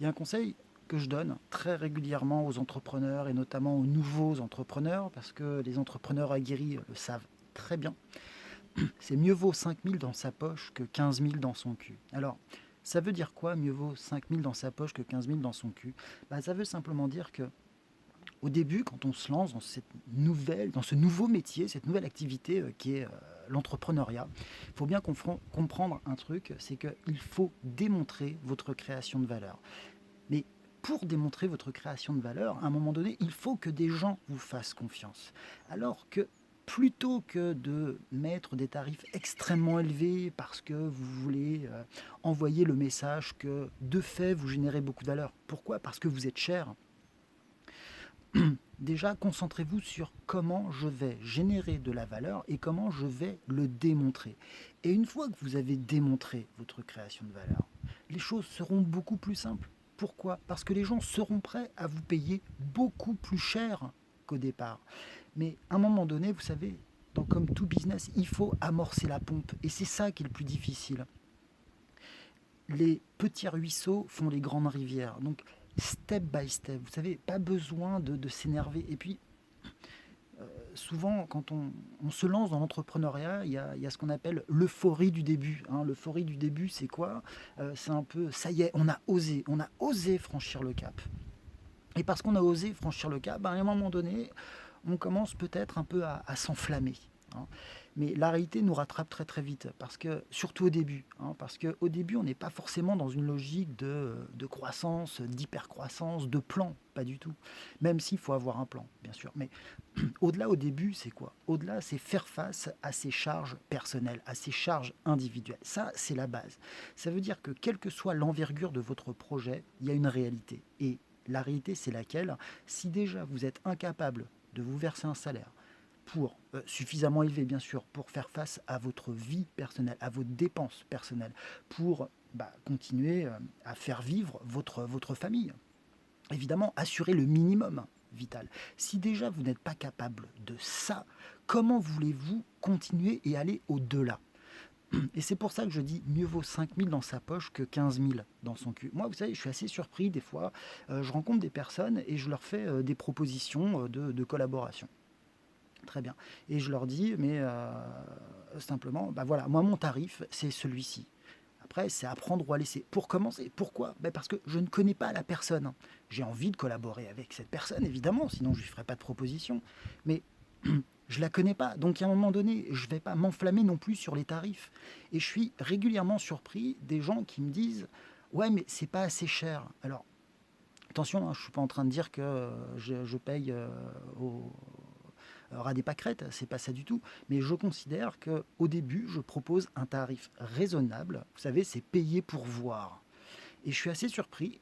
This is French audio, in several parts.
Il y a un conseil que je donne très régulièrement aux entrepreneurs et notamment aux nouveaux entrepreneurs, parce que les entrepreneurs aguerris le savent très bien. C'est mieux vaut 5 000 dans sa poche que 15 000 dans son cul. Alors, ça veut dire quoi, mieux vaut 5 000 dans sa poche que 15 000 dans son cul? Ça veut simplement dire que au début, quand on se lance dans ce nouveau métier, cette nouvelle activité qui est l'entrepreneuriat, il faut bien comprendre un truc, c'est qu'il faut démontrer votre création de valeur. Mais pour démontrer votre création de valeur, à un moment donné, il faut que des gens vous fassent confiance. Alors que plutôt que de mettre des tarifs extrêmement élevés parce que vous voulez envoyer le message que de fait vous générez beaucoup de valeur. Pourquoi? Parce que vous êtes cher. Déjà, concentrez-vous sur comment je vais générer de la valeur et comment je vais le démontrer. Et une fois que vous avez démontré votre création de valeur, les choses seront beaucoup plus simples. Pourquoi? Parce que les gens seront prêts à vous payer beaucoup plus cher qu'au départ. Mais à un moment donné, vous savez, comme tout business, il faut amorcer la pompe. Et c'est ça qui est le plus difficile. Les petits ruisseaux font les grandes rivières. Donc, step by step, vous savez, pas besoin de s'énerver. Et puis, souvent, quand on se lance dans l'entrepreneuriat, il y a ce qu'on appelle l'euphorie du début. Hein. L'euphorie du début, c'est quoi? C'est un peu, ça y est, on a osé franchir le cap. Et parce qu'on a osé franchir le cap, à un moment donné, on commence peut-être un peu à s'enflammer. Hein. Mais la réalité nous rattrape très très vite, parce que, surtout au début, hein, parce qu'au début, on n'est pas forcément dans une logique de croissance, d'hypercroissance, de plan, pas du tout. Même s'il faut avoir un plan, bien sûr. Mais au-delà, au début, c'est quoi? Au-delà, c'est faire face à ses charges personnelles, à ses charges individuelles. Ça, c'est la base. Ça veut dire que quelle que soit l'envergure de votre projet, il y a une réalité. Et la réalité, c'est laquelle? Si déjà vous êtes incapable de vous verser un salaire pour suffisamment élevé, bien sûr, pour faire face à votre vie personnelle, à vos dépenses personnelles, pour continuer à faire vivre votre famille, évidemment, assurer le minimum vital. Si déjà vous n'êtes pas capable de ça, comment voulez-vous continuer et aller au-delà? Et c'est pour ça que je dis mieux vaut 5 000 dans sa poche que 15 000 dans son cul. Moi, vous savez, je suis assez surpris des fois. Je rencontre des personnes et je leur fais des propositions de collaboration. Très bien. Et je leur dis, mais simplement, voilà, moi, mon tarif, c'est celui-ci. Après, c'est à prendre ou à laisser. Pour commencer, pourquoi? Parce que je ne connais pas la personne. J'ai envie de collaborer avec cette personne, évidemment, sinon je ne lui ferai pas de proposition. Mais je ne la connais pas. Donc, à un moment donné, je ne vais pas m'enflammer non plus sur les tarifs. Et je suis régulièrement surpris des gens qui me disent, ouais, mais c'est pas assez cher. Alors, attention, hein, je ne suis pas en train de dire que je paye au ras des pâquerettes, c'est pas ça du tout. Mais je considère qu'au début, je propose un tarif raisonnable. Vous savez, c'est payer pour voir. Et je suis assez surpris,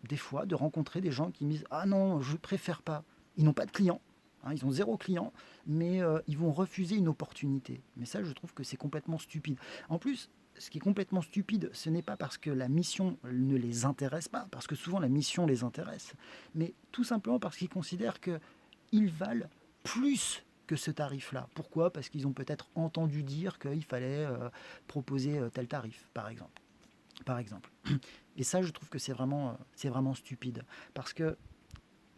des fois, de rencontrer des gens qui me disent ah non, je préfère pas. Ils n'ont pas de clients, hein, ils ont zéro client, mais ils vont refuser une opportunité. Mais ça, je trouve que c'est complètement stupide. En plus, ce qui est complètement stupide, ce n'est pas parce que la mission ne les intéresse pas, parce que souvent la mission les intéresse, mais tout simplement parce qu'ils considèrent qu'ils valent plus que ce tarif-là. Pourquoi? Parce qu'ils ont peut-être entendu dire qu'il fallait proposer tel tarif, par exemple. Par exemple. Et ça, je trouve que c'est vraiment stupide. Parce que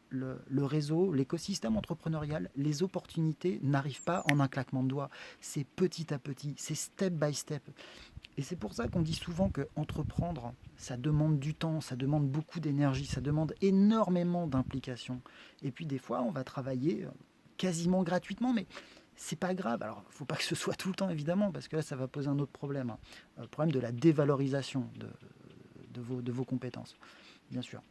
le réseau, l'écosystème entrepreneurial, les opportunités n'arrivent pas en un claquement de doigts. C'est petit à petit, c'est step by step. Et c'est pour ça qu'on dit souvent que entreprendre, ça demande du temps, ça demande beaucoup d'énergie, ça demande énormément d'implication. Et puis des fois, on va travailler quasiment gratuitement, mais c'est pas grave. Alors, il ne faut pas que ce soit tout le temps, évidemment, parce que là, ça va poser un autre problème. Hein. Le problème de la dévalorisation de vos compétences, bien sûr.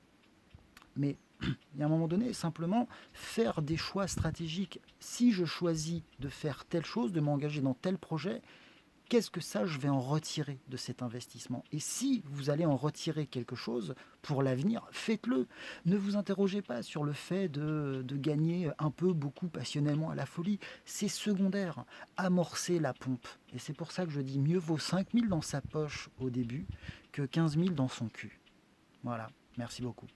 Mais il y a un moment donné, simplement faire des choix stratégiques. Si je choisis de faire telle chose, de m'engager dans tel projet, qu'est-ce que ça, je vais en retirer de cet investissement? Et si vous allez en retirer quelque chose pour l'avenir, faites-le. Ne vous interrogez pas sur le fait de gagner un peu, beaucoup, passionnellement à la folie. C'est secondaire. Amorcer la pompe. Et c'est pour ça que je dis mieux vaut 5 000 dans sa poche au début que 15 000 dans son cul. Voilà. Merci beaucoup.